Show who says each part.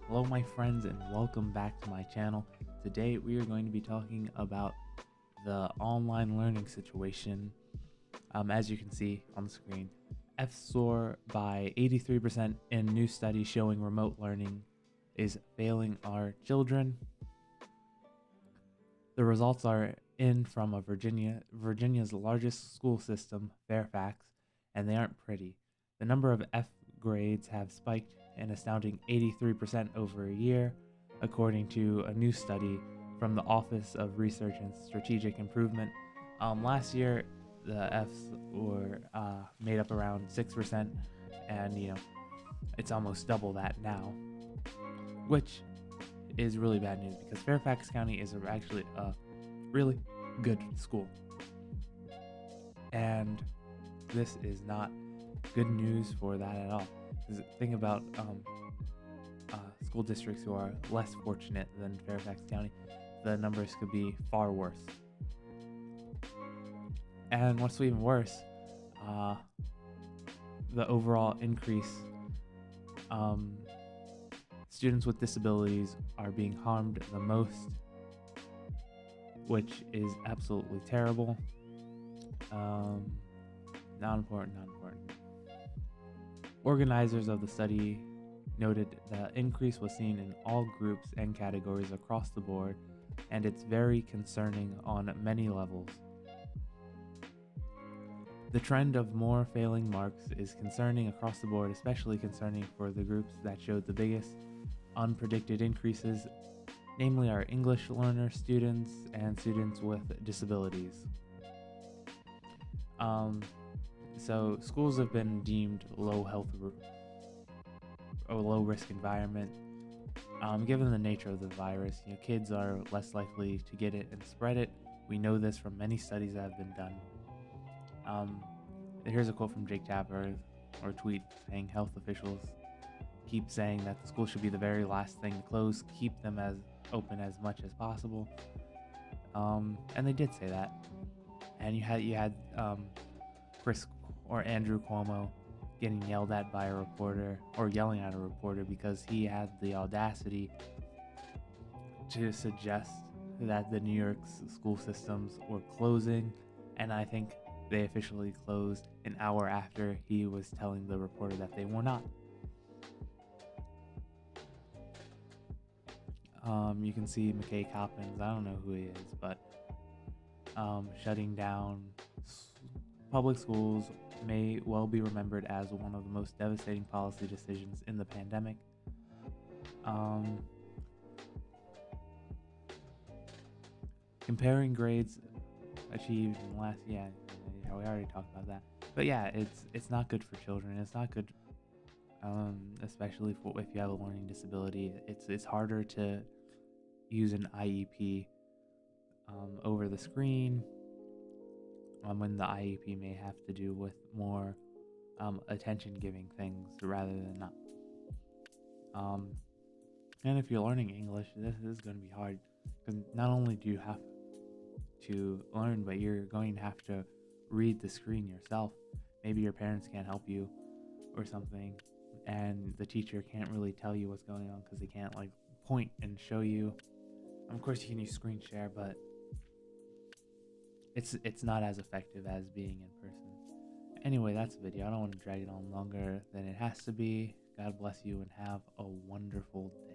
Speaker 1: Hello my friends and welcome back to my channel. Today we are going to be talking about the online learning situation. As you can see on the screen, F soar by 83% in new study showing remote learning is failing our children. The results are in from Virginia's largest school system, Fairfax, and they aren't pretty. The number of F grades have spiked an astounding 83% over a year, according to a new study from the Office of Research and Strategic Improvement. Last year, the Fs were made up around 6%, and it's almost double that now, which is really bad news because Fairfax County is actually a really good school. And this is not good news for that at all. Because think about school districts who are less fortunate than Fairfax County. The numbers could be far worse. And what's even worse, the overall increase, students with disabilities are being harmed the most, which is absolutely terrible. Not important. Organizers of the study noted the increase was seen in all groups and categories across the board, and it's very concerning on many levels. The trend of more failing marks is concerning across the board, especially concerning for the groups that showed the biggest unpredicted increases, namely our English learner students and students with disabilities. So schools have been deemed low risk environment. Given the nature of the virus, kids are less likely to get it and spread it. We know this from many studies that have been done. Here's a quote from Jake Tapper, or a tweet saying health officials keep saying that the school should be the very last thing to close, keep them as open as much as possible. And they did say that. And you had Chris or Andrew Cuomo getting yelled at by a reporter, or yelling at a reporter, because he had the audacity to suggest that the New York school systems were closing, and I think they officially closed an hour after he was telling the reporter that they were not. You can see McKay Coppins, I don't know who he is, but shutting down public schools may well be remembered as one of the most devastating policy decisions in the pandemic. Comparing grades achieved in the last, yeah, we already talked about that. But yeah, it's not good for children. It's not good, especially if you have a learning disability. It's harder to use an IEP over the screen, when the IEP may have to do with more attention-giving things rather than not. And if you're learning English, this is going to be hard, because not only do you have to learn, but you're going to have to read the screen yourself. Maybe your parents can't help you or something, and the teacher can't really tell you what's going on because they can't point and show you. Of course, you can use screen share, but it's not as effective as being in person. Anyway, that's the video. I don't want to drag it on longer than it has to be. God bless you and have a wonderful day.